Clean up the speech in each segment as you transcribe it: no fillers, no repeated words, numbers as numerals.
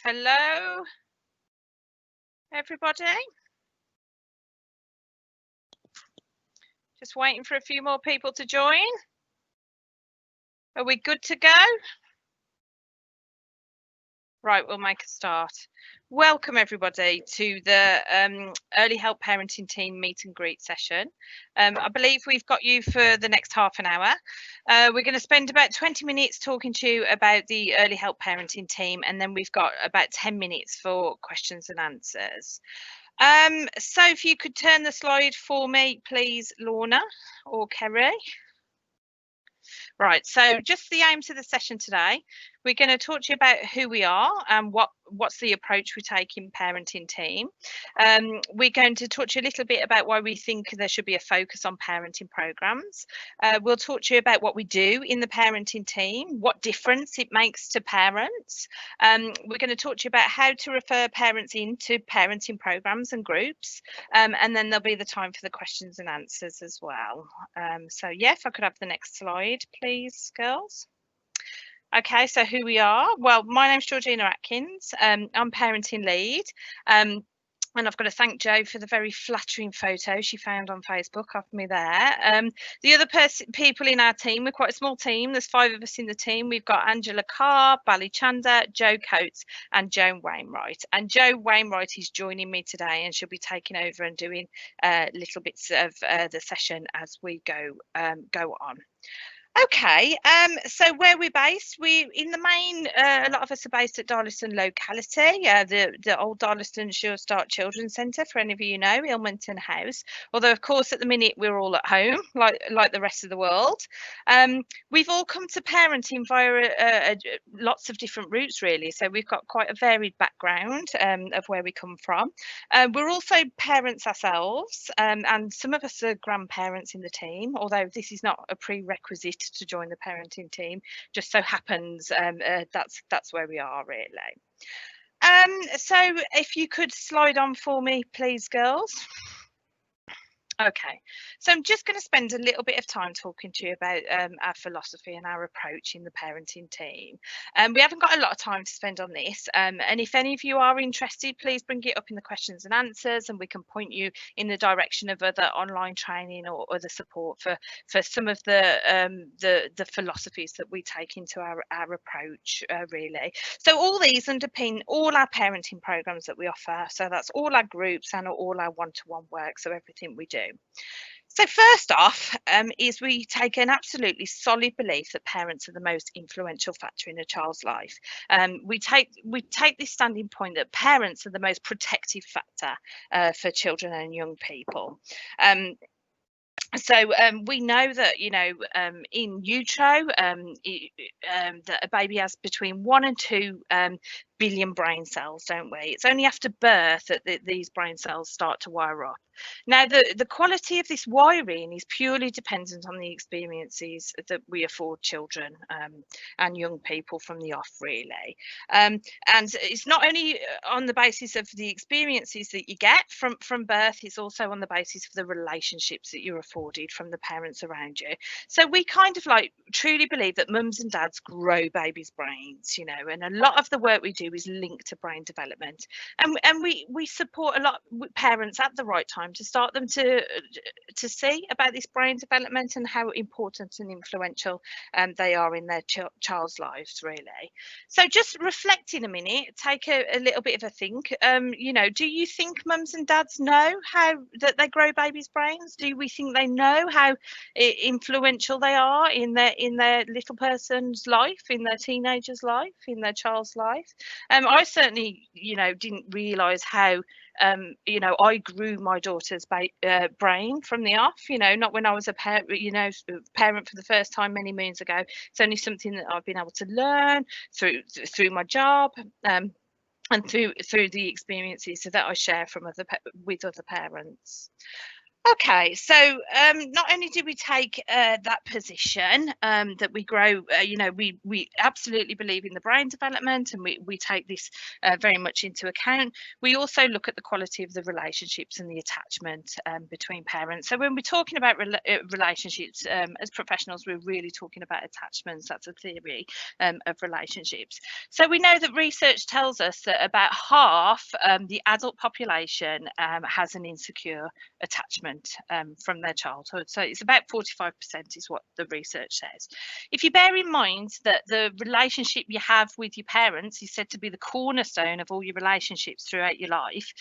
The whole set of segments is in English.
Hello, everybody. Just waiting for a few more people to join. Are we good to go? Right, we'll make a start. Welcome everybody to the Early Help Parenting Team meet and greet session. I believe we've got you for the next half an hour. We're going to spend about 20 minutes talking to you about the Early Help Parenting Team, and then we've got about 10 minutes for questions and answers. So if you could turn the slide for me, please, Lorna or Kerry. Right, so just the aims of the session today, we're going to talk to you about who we are and what's the approach we take in parenting team. We're going to talk to you a little bit about why we think there should be a focus on parenting programs. We'll talk to you about what we do in the parenting team, what difference it makes to parents. We're going to talk to you about how to refer parents into parenting programs and groups. And then there'll be the time for the questions and answers as well. So yeah, if I could have the next slide, please, girls. Okay, so who we are. Well, my name's Georgina Atkins. I'm parenting lead. And I've got to thank Jo for the very flattering photo she found on Facebook of me there. The other people in our team, we're quite a small team. There's 5 of us in the team. We've got Angela Carr, Bally Chanda, Jo Coates and Joan Wainwright. And Jo Wainwright is joining me today, and she'll be taking over and doing little bits of the session as we go on. Okay, so where we're based, we in the main, a lot of us are based at Darlaston locality, the old Darlaston Sure Start Children's Centre, for any of you know, Ilmanton House. Although, of course, at the minute we're all at home, like the rest of the world. We've all come to parenting via lots of different routes, really. So we've got quite a varied background of where we come from. We're also parents ourselves, and some of us are grandparents in the team, although this is not a prerequisite to join the parenting team. Just so happens that's where we are, really. So if you could slide on for me, please, girls. Okay, so I'm just going to spend a little bit of time talking to you about our philosophy and our approach in the parenting team. We haven't got a lot of time to spend on this, and if any of you are interested, please bring it up in the questions and answers, and we can point you in the direction of other online training or other support for some of the philosophies that we take into our approach, really. So all these underpin all our parenting programs that we offer. So that's all our groups and all our one-to-one work, so everything we do. So first off, is we take an absolutely solid belief that parents are the most influential factor in a child's life. We take this standing point that parents are the most protective factor for children and young people. So we know that, in utero, that a baby has between 1 and 2 billion brain cells, don't we? It's only after birth that these brain cells start to wire up. Now, the quality of this wiring is purely dependent on the experiences that we afford children and young people from the off, really. And it's not only on the basis of the experiences that you get from birth, it's also on the basis of the relationships that you're afforded from the parents around you. So we kind of truly believe that mums and dads grow babies' brains, and a lot of the work we do is linked to brain development, and we support a lot with parents at the right time to start them to see about this brain development and how important and influential they are in their child's lives, really. So just reflecting a minute, take a little bit of a think. Do you think mums and dads know how that they grow babies' brains? Do we think they know how influential they are in their little person's life, in their teenager's life, in their child's life? I certainly, didn't realise how, I grew my daughter's brain from the off. Not when I was a parent, parent for the first time many moons ago. It's only something that I've been able to learn through my job. And through the experiences that I share with other parents. Okay, so not only do we take that position that we grow, we absolutely believe in the brain development, and we take this very much into account. We also look at the quality of the relationships and the attachment between parents. So when we're talking about relationships, as professionals, we're really talking about attachments. That's a theory of relationships. So we know that research tells us that about half the adult population has an insecure attachment from their childhood. So it's about 45% is what the research says. If you bear in mind that the relationship you have with your parents is said to be the cornerstone of all your relationships throughout your life,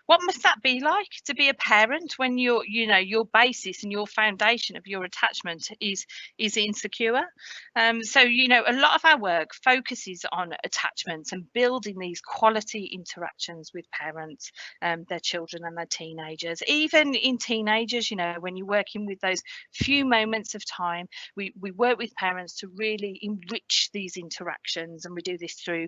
what must that be like to be a parent when your basis and your foundation of your attachment is insecure? So a lot of our work focuses on attachments and building these quality interactions with parents, their children and their teenagers. Even in teenagers, when you're working with those few moments of time, we work with parents to really enrich these interactions, and we do this through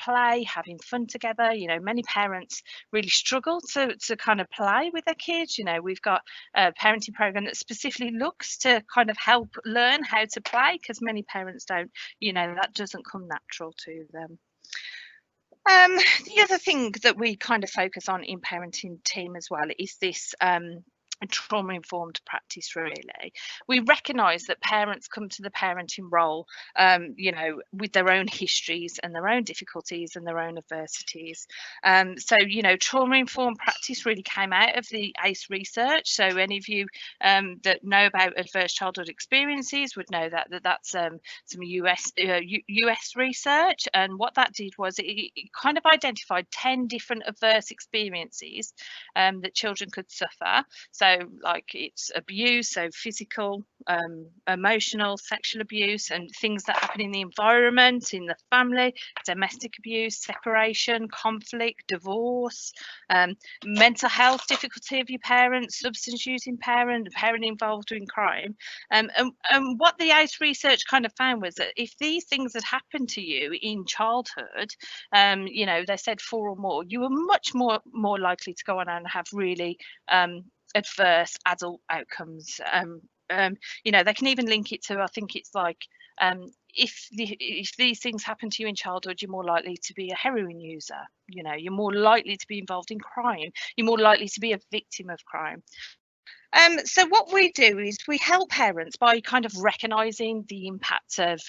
play, having fun together. Many parents really struggle to kind of play with their kids. We've got a parenting program that specifically looks to kind of help learn how to play, because many parents don't, that doesn't come natural to them. The other thing that we kind of focus on in parenting team as well is this trauma-informed practice. Really, we recognise that parents come to the parenting role with their own histories and their own difficulties and their own adversities. So trauma-informed practice really came out of the ACE research. So any of you that know about adverse childhood experiences would know that's some US research, and what that did was it kind of identified 10 different adverse experiences that children could suffer. So like it's abuse, so physical, emotional, sexual abuse, and things that happen in the environment, in the family, domestic abuse, separation, conflict, divorce, mental health difficulty of your parents, substance using parent, parent involved in crime. And what the ACE research kind of found was that if these things had happened to you in childhood, they said 4 or more, you were much more likely to go on and have really adverse adult outcomes. They can even link it to, I think it's like, if these things happen to you in childhood, you're more likely to be a heroin user. You're more likely to be involved in crime. You're more likely to be a victim of crime. So what we do is we help parents by kind of recognising the impact of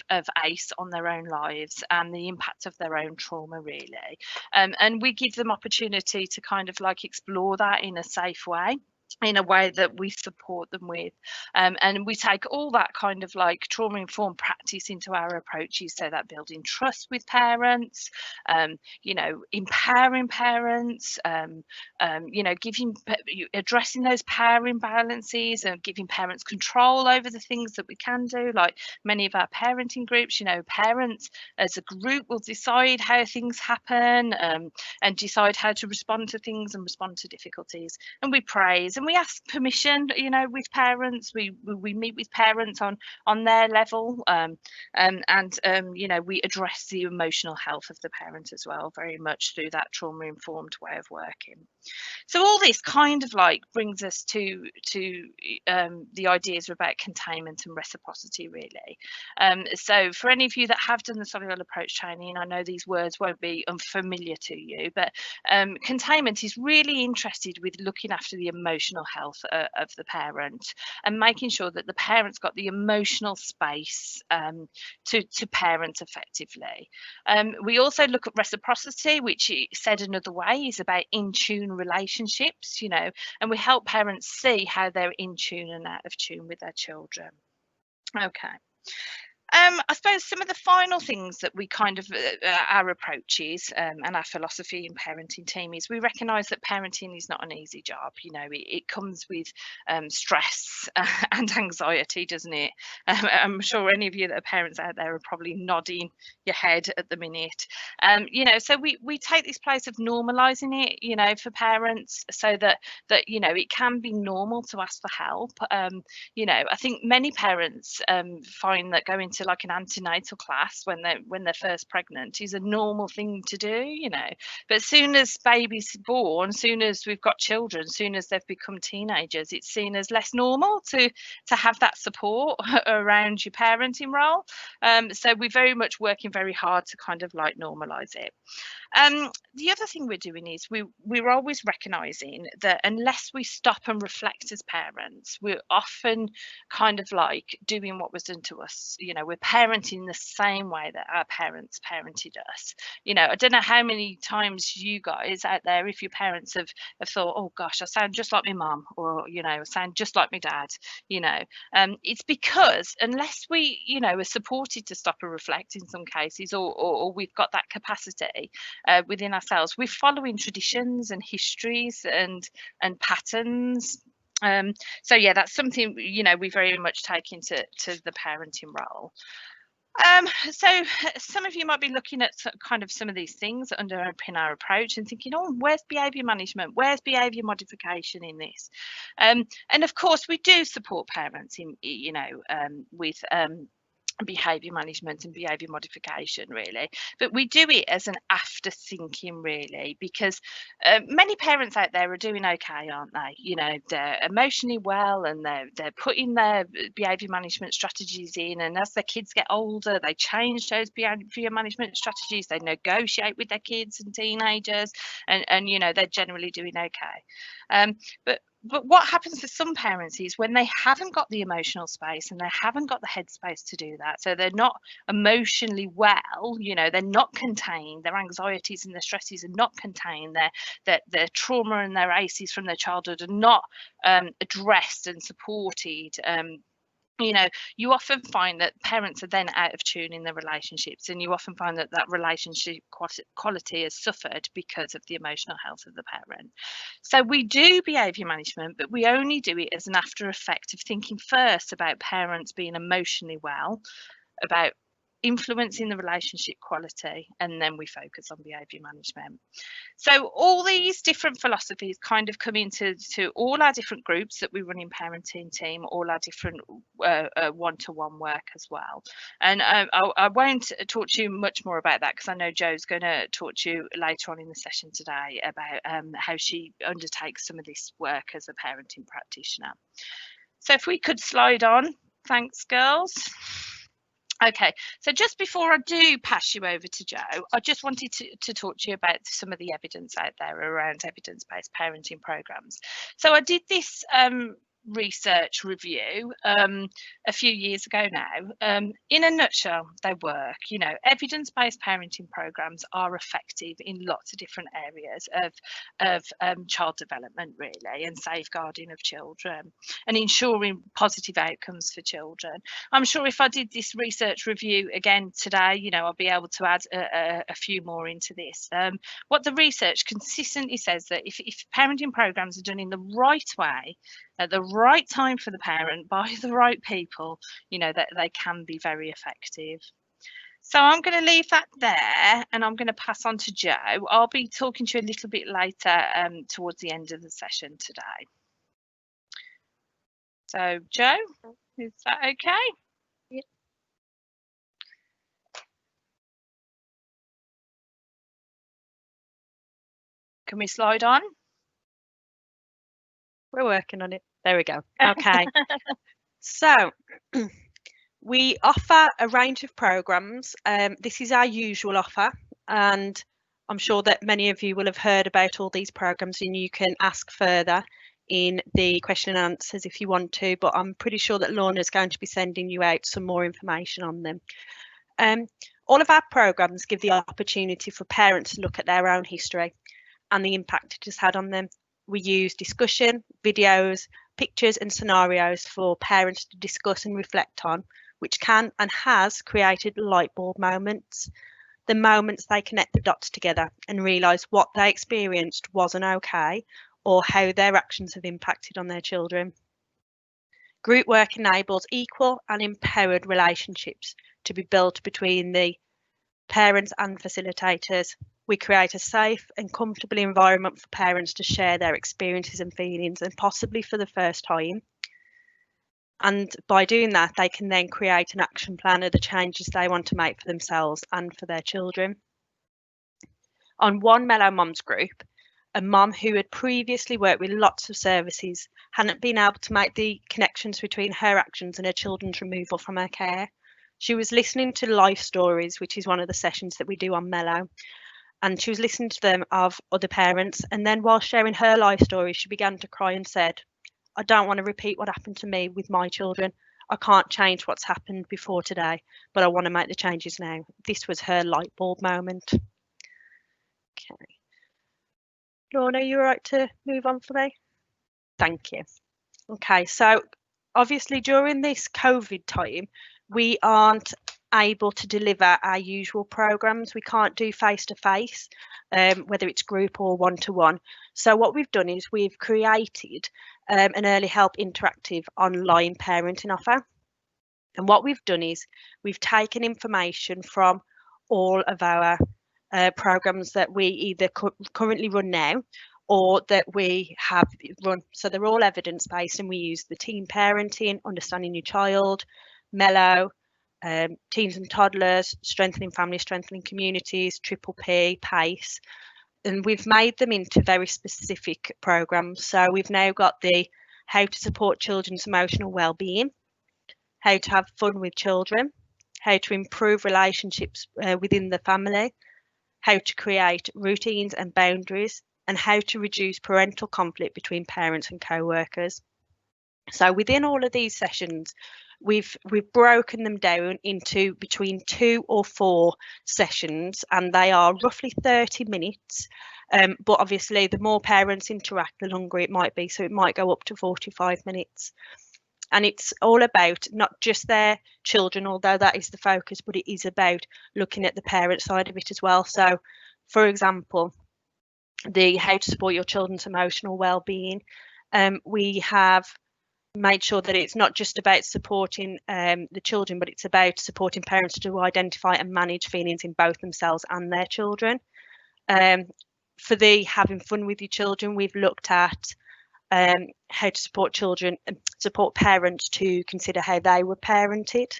ACE on their own lives and the impact of their own trauma, really. And we give them opportunity to kind of like explore that in a safe way, in a way that we support them with. And we take all that kind of like trauma-informed practice into our approaches, so that building trust with parents, empowering parents, addressing those power imbalances and giving parents control over the things that we can do. Like many of our parenting groups, parents as a group will decide how things happen, and decide how to respond to things and respond to difficulties. And we praise and we ask permission, with parents. We meet with parents on their level, and we address the emotional health of the parent as well, very much through that trauma-informed way of working. So all this kind of like brings us to the ideas about containment and reciprocity, really. So for any of you that have done the Solihull approach training, I know these words won't be unfamiliar to you, but containment is really interested with looking after the emotional health of the parent and making sure that the parent's got the emotional space to parent effectively. We also look at reciprocity, which said another way is about in tune relationships, and we help parents see how they're in tune and out of tune with their children. Okay. I suppose some of the final things that we kind of our approaches and our philosophy in parenting team is we recognise that parenting is not an easy job. It comes with stress and anxiety, doesn't it? I'm sure any of you that are parents out there are probably nodding your head at the minute. So we take this place of normalising it, for parents, so that it can be normal to ask for help. I think many parents find that going to to like an antenatal class when they're first pregnant is a normal thing to do, you know. But as soon as baby's born, soon as we've got children, soon as they've become teenagers, it's seen as less normal to have that support around your parenting role. So we're very much working very hard to kind of like normalize it. The other thing we're doing is we're always recognizing that unless we stop and reflect as parents, we're often kind of like doing what was done to us. You know, we're parenting the same way that our parents parented us. You know, I don't know how many times you guys out there, if your parents have thought, oh gosh, I sound just like my mum, or, you know, I sound just like my dad, you know. It's because unless we, you know, are supported to stop and reflect in some cases, or we've got that capacity within ourselves, we're following traditions and histories and patterns. So yeah, that's something, you know, we very much take into the parenting role. So some of you might be looking at kind of some of these things that underpin our approach and thinking, oh, where's behaviour management? Where's behaviour modification in this? And of course, we do support parents in, you know, with behaviour management and behaviour modification, really, but we do it as an after thinking, really, because many parents out there are doing okay, aren't they? You know, they're emotionally well and they're putting their behaviour management strategies in, and as their kids get older, they change those behaviour management strategies, they negotiate with their kids and teenagers, and you know, they're generally doing okay. But what happens for some parents is when they haven't got the emotional space and they haven't got the headspace to do that, so they're not emotionally well, you know, they're not contained, their anxieties and their stresses are not contained, their trauma and their ACEs from their childhood are not addressed and supported. You know, you often find that parents are then out of tune in their relationships, and you often find that relationship quality has suffered because of the emotional health of the parent. So we do behaviour management, but we only do it as an after effect of thinking first about parents being emotionally well, about influencing the relationship quality, and then we focus on behaviour management. So all these different philosophies kind of come into all our different groups that we run in parenting team, all our different one-to-one work as well. And I won't talk to you much more about that, because I know Jo's going to talk to you later on in the session today about how she undertakes some of this work as a parenting practitioner. So if we could slide on. Thanks, girls. Okay, so just before I do pass you over to Jo, I just wanted to talk to you about some of the evidence out there around evidence-based parenting programs. So I did this research review a few years ago now. In a nutshell, they work. You know, evidence-based parenting programs are effective in lots of different areas of child development, really, and safeguarding of children and ensuring positive outcomes for children. I'm sure if I did this research review again today, you know, I'll be able to add a few more into this. What the research consistently says, that if parenting programs are done in the right way, at the right time for the parent, by the right people, you know, that they can be very effective. So I'm going to leave that there, and I'm going to pass on to Jo. I'll be talking to you a little bit later towards the end of the session today. So Jo, is that okay? Yeah. Can we slide on? We're working on it. There we go. Okay. So we offer a range of programs. This is our usual offer, and I'm sure that many of you will have heard about all these programs, and you can ask further in the question and answers if you want to, but I'm pretty sure that Lorna's going to be sending you out some more information on them. All of our programs give the opportunity for parents to look at their own history and the impact it has had on them. We use discussion, videos, pictures and scenarios for parents to discuss and reflect on, which can and has created light bulb moments, the moments they connect the dots together and realise what they experienced wasn't okay, or how their actions have impacted on their children. Group work enables equal and empowered relationships to be built between the parents and facilitators. We create a safe and comfortable environment for parents to share their experiences and feelings, and possibly for the first time. And by doing that, they can then create an action plan of the changes they want to make for themselves and for their children. On one Mellow Mums group, a mum who had previously worked with lots of services hadn't been able to make the connections between her actions and her children's removal from her care. She was listening to life stories, which is one of the sessions that we do on Mellow, and she was listening to them of other parents. And then while sharing her life story, she began to cry and said, I don't want to repeat what happened to me with my children. I can't change what's happened before today, but I want to make the changes now. This was her light bulb moment. Okay. Lorna, you all right to move on for me? Thank you. Okay, so obviously during this COVID time, we aren't able to deliver our usual programs. We can't do face-to-face, whether it's group or one-to-one. So what we've done is we've created an early help interactive online parenting offer. And what we've done is we've taken information from all of our programs that we either currently run now or that we have run. So they're all evidence-based, and we use the teen parenting, understanding your child, Mellow, teens and toddlers, strengthening families, strengthening communities, Triple P, PACE, and we've made them into very specific programs. So we've now got the how to support children's emotional well-being, how to have fun with children, how to improve relationships within the family, how to create routines and boundaries, and how to reduce parental conflict between parents and co-workers. So within all of these sessions, we've broken them down into between 2 or 4 sessions, and they are roughly 30 minutes. But obviously, the more parents interact, the longer it might be. So it might go up to 45 minutes. And it's all about not just their children, although that is the focus, but it is about looking at the parent side of it as well. So, for example, the how to support your children's emotional well-being. We have made sure that it's not just about supporting the children, but it's about supporting parents to identify and manage feelings in both themselves and their children. For the having fun with your children, we've looked at how to support children and support parents to consider how they were parented.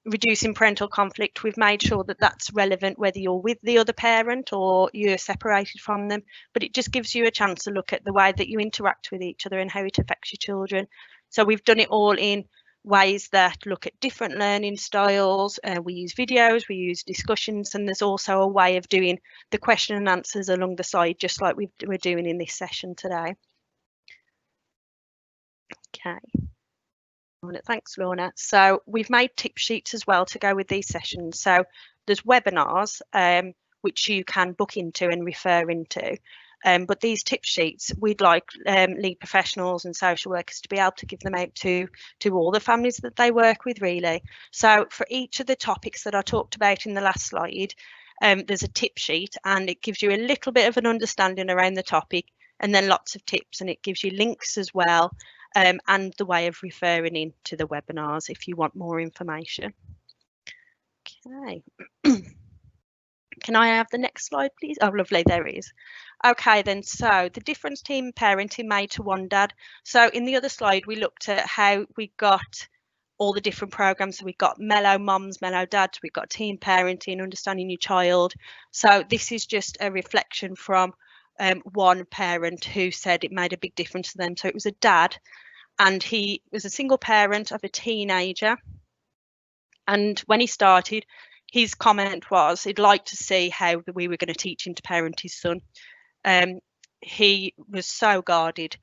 Reducing parental conflict, we've made sure that that's relevant whether you're with the other parent or you're separated from them, but it just gives you a chance to look at the way that you interact with each other and how it affects your children. So we've done it all in ways that look at different learning styles. We use videos, we use discussions, and there's also a way of doing the question and answers along the side, just like we're doing in this session today. Okay. Thanks, Lorna. So we've made tip sheets as well to go with these sessions. So there's webinars which you can book into and refer into. But these tip sheets, we'd like lead professionals and social workers to be able to give them out to all the families that they work with, really. So for each of the topics that I talked about in the last slide, there's a tip sheet, and it gives you a little bit of an understanding around the topic, and then lots of tips, and it gives you links as well. And the way of referring into the webinars if you want more information. Okay. Can I have the next slide, please? Oh, lovely, there it is. Okay, then, so the difference team parenting made to one dad. So in the other slide, we looked at how we got all the different programs. So we've got Mellow Mums, Mellow Dads, we've got teen parenting, understanding your child. So this is just a reflection from one parent who said it made a big difference to them. So it was a dad, and he was a single parent of a teenager. And when he started, his comment was he'd like to see how we were going to teach him to parent his son. He was so guarded.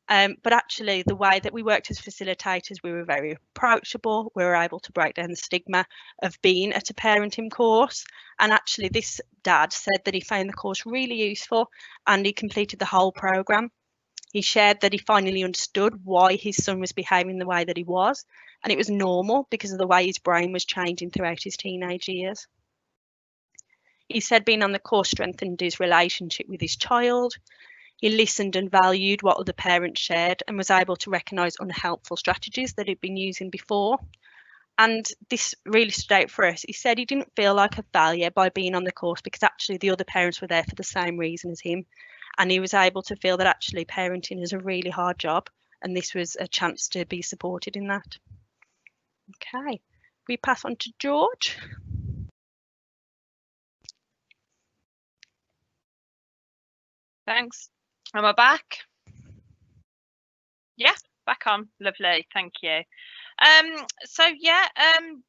But actually, the way that we worked as facilitators, we were very approachable. We were able to break down the stigma of being at a parenting course. And actually, this dad said that he found the course really useful, and he completed the whole programme. He shared that he finally understood why his son was behaving the way that he was, and it was normal because of the way his brain was changing throughout his teenage years. He said being on the course strengthened his relationship with his child. He listened and valued what other parents shared and was able to recognise unhelpful strategies that he'd been using before. And this really stood out for us. He said he didn't feel like a failure by being on the course because actually the other parents were there for the same reason as him. And he was able to feel that actually parenting is a really hard job and this was a chance to be supported in that. Okay, we pass on to George. Thanks. Am I back? Yeah, back on. Lovely. Thank you. So yeah,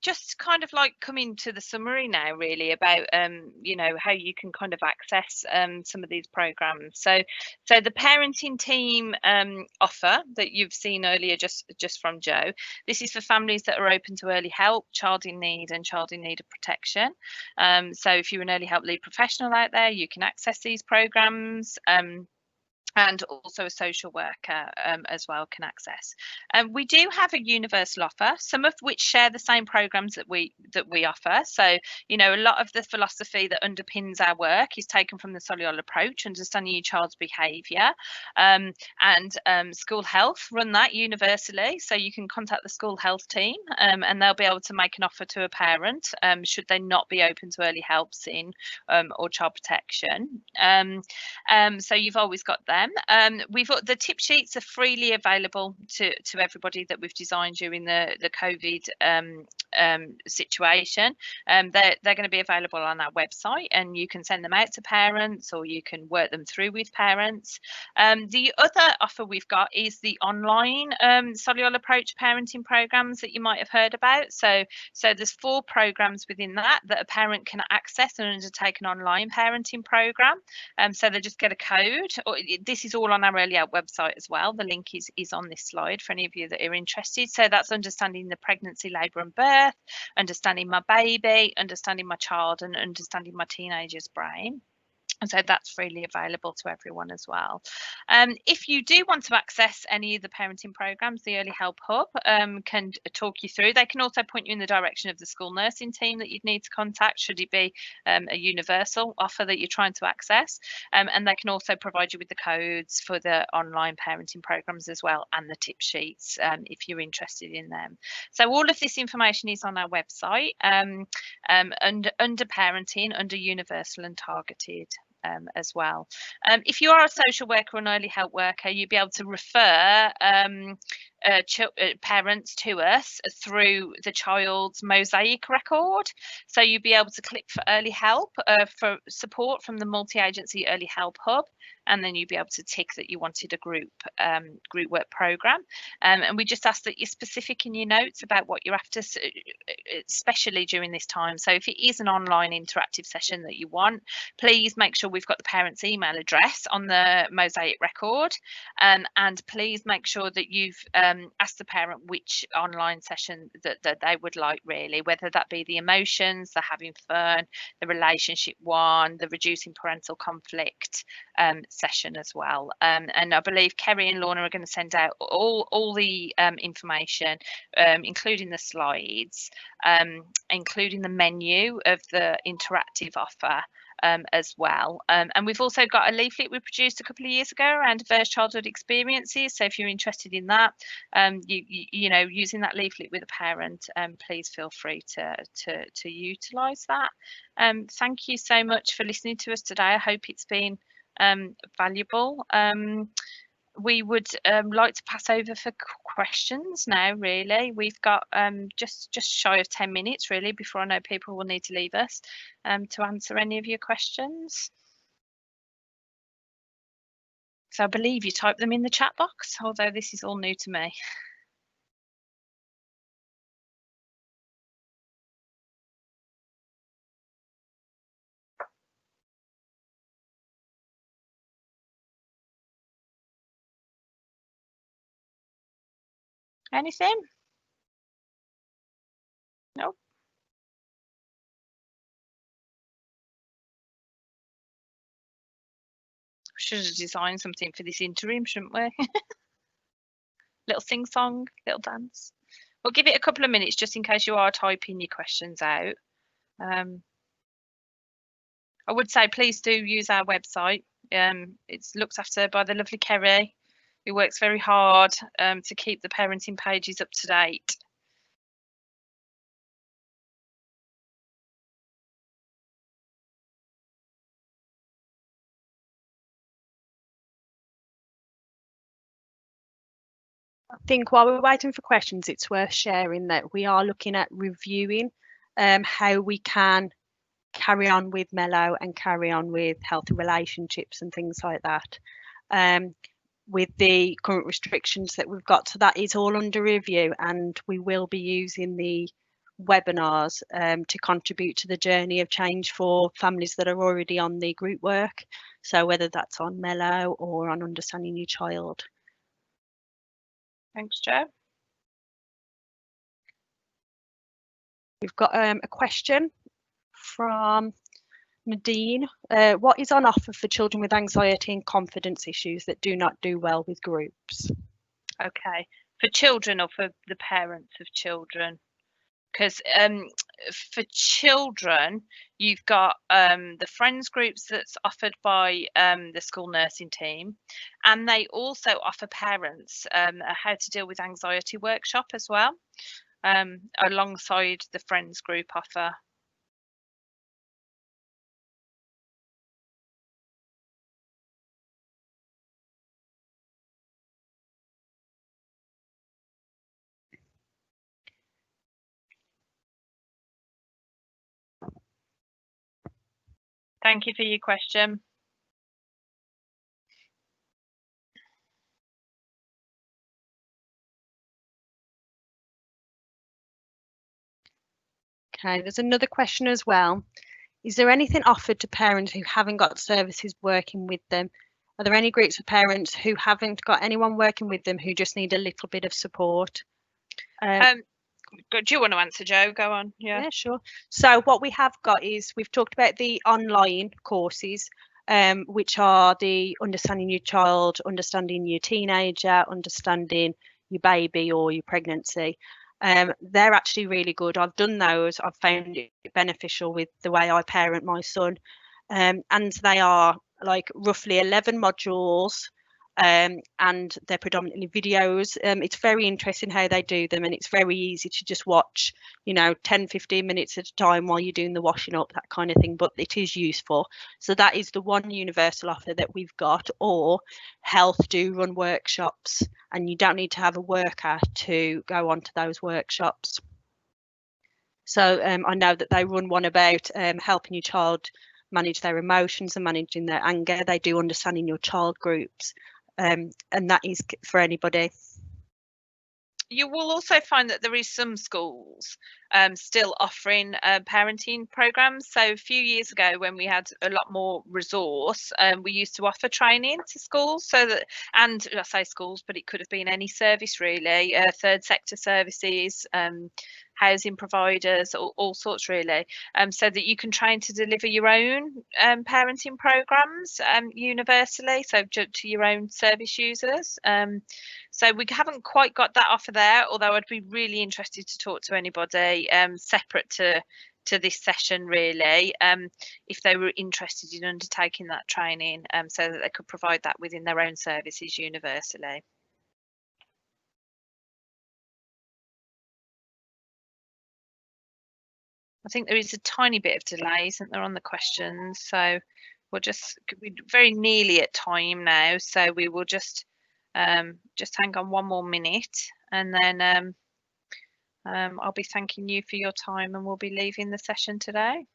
just kind of like coming to the summary now, really, about how you can kind of access some of these programs. So the parenting team offer that you've seen earlier, just from Joe, this is for families that are open to early help, child in need, and child in need of protection. So if you're an early help lead professional out there, you can access these programs. And also a social worker as well can access. We do have a universal offer, some of which share the same programs that we offer. So, a lot of the philosophy that underpins our work is taken from the Solihull approach, understanding your child's behaviour, and school health run that universally. So you can contact the school health team, and they'll be able to make an offer to a parent should they not be open to early help scene or child protection. So you've always got them. We've got the tip sheets are freely available to everybody that we've designed during the COVID situation. They're going to be available on our website, and you can send them out to parents, or you can work them through with parents. The other offer we've got is the online Solihull approach parenting programs that you might have heard about. So there's 4 programs within that a parent can access and undertake an online parenting program. So they just get a code. This is all on our Early Out website as well. The link is on this slide for any of you that are interested. So that's understanding the pregnancy, labour and birth, understanding my baby, understanding my child, and understanding my teenager's brain. And so that's freely available to everyone as well. If you do want to access any of the parenting programs, the Early Help Hub can talk you through. They can also point you in the direction of the school nursing team that you'd need to contact should it be a universal offer that you're trying to access. And they can also provide you with the codes for the online parenting programs as well, and the tip sheets if you're interested in them. So all of this information is on our website under parenting, under universal and targeted. As well. If you are a social worker or an early help worker, you'll be able to refer parents to us through the child's mosaic record. So you'll be able to click for early help for support from the multi-agency Early Help Hub, and then you'll be able to tick that you wanted a group work program. And we just ask that you're specific in your notes about what you're after, especially during this time. So if it is an online interactive session that you want, please make sure we've got the parent's email address on the mosaic record, and please make sure that you've asked the parent which online session that they would like, really, whether that be the emotions, the having fun, the relationship one, the reducing parental conflict session as well. And I believe Kerry and Lorna are going to send out all the information, including the slides, including the menu of the interactive offer as well. And we've also got a leaflet we produced a couple of years ago around diverse childhood experiences. So if you're interested in that, using that leaflet with a parent, please feel free to utilise that. Thank you so much for listening to us today. I hope it's been valuable. We would like to pass over for questions now, really. We've got just shy of 10 minutes, really, before I know people will need to leave us to answer any of your questions. So I believe you type them in the chat box, although this is all new to me. Anything? Nope. Should have designed something for this interim, shouldn't we? Little sing song, little dance. We'll give it a couple of minutes just in case you are typing your questions out. I would say please do use our website. It's looked after by the lovely Kerry, who works very hard to keep the parenting pages up to date. think while we're waiting for questions, it's worth sharing that we are looking at reviewing how we can carry on with Mellow and carry on with healthy relationships and things like that. With the current restrictions that we've got, so that is all under review, and we will be using the webinars to contribute to the journey of change for families that are already on the group work. So whether that's on Mellow or on Understanding Your Child. Thanks, Jo. We've got a question from Nadine. What is on offer for children with anxiety and confidence issues that do not do well with groups? Okay, for children or for the parents of children? Because for children, you've got the friends groups that's offered by the school nursing team, and they also offer parents a how to deal with anxiety workshop as well, alongside the friends group offer. Thank you for your question. Okay, there's another question as well. Is there anything offered to parents who haven't got services working with them? Are there any groups of parents who haven't got anyone working with them who just need a little bit of support? Do you want to answer, Jo? Go on. Yeah, sure. So what we have got is we've talked about the online courses, which are the Understanding Your Child, Understanding Your Teenager, Understanding Your Baby or Your Pregnancy. They're actually really good. I've done those. I've found it beneficial with the way I parent my son. And they are like roughly 11 modules, and they're predominantly videos. It's very interesting how they do them, and it's very easy to just watch, 10-15 minutes at a time while you're doing the washing up, that kind of thing, but it is useful. So that is the one universal offer that we've got. Or Health do run workshops, and you don't need to have a worker to go on to those workshops. So I know that they run one about helping your child manage their emotions and managing their anger. They do Understanding Your Child groups, and that is for anybody. You will also find that there is some schools still offering parenting programs. So a few years ago, when we had a lot more resource, we used to offer training to schools. So that, and I say schools, but it could have been any service really, third sector services, housing providers, all sorts really, so that you can train to deliver your own parenting programs universally, so to your own service users. So we haven't quite got that offer there, although I'd be really interested to talk to anybody separate to this session really, if they were interested in undertaking that training, so that they could provide that within their own services universally. I think there is a tiny bit of delay, isn't there, on the questions? So we're very nearly at time now. So we will just hang on one more minute, and then I'll be thanking you for your time, and we'll be leaving the session today.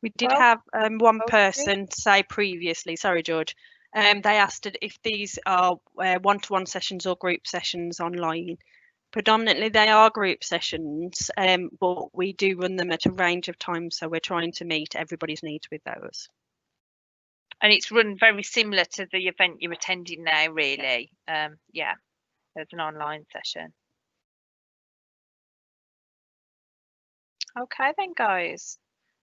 We did have one person say previously, sorry George, they asked if these are one-to-one sessions or group sessions online. Predominantly they are group sessions, but we do run them at a range of times, so we're trying to meet everybody's needs with those. And it's run very similar to the event you're attending now really. Yeah, there's an online session. Okay then, guys.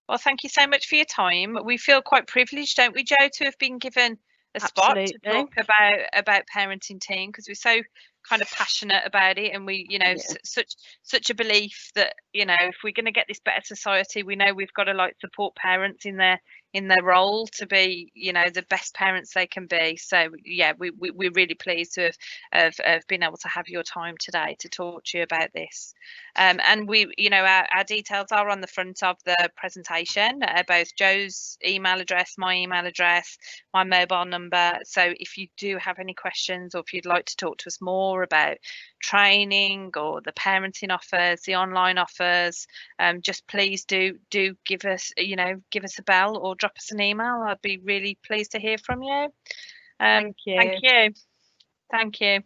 Well, thank you so much for your time. We feel quite privileged, don't we, Jo, to have been given a spot to Absolutely. talk about parenting team, because we're so kind of passionate about it, and we, you know, Yeah. such a belief that, you know, if we're going to get this better society, we know we've got to like support parents in their role to be, you know, the best parents they can be. So yeah, we're really pleased to have been able to have your time today to talk to you about this. And we, you know, our details are on the front of the presentation, both Joe's email address, my email address, my mobile number. So if you do have any questions, or if you'd like to talk to us more about training or the parenting offers, the online offers, just please do give us, you know, give us a bell or drop us an email. I'd be really pleased to hear from you. Thank you. Thank you. Thank you.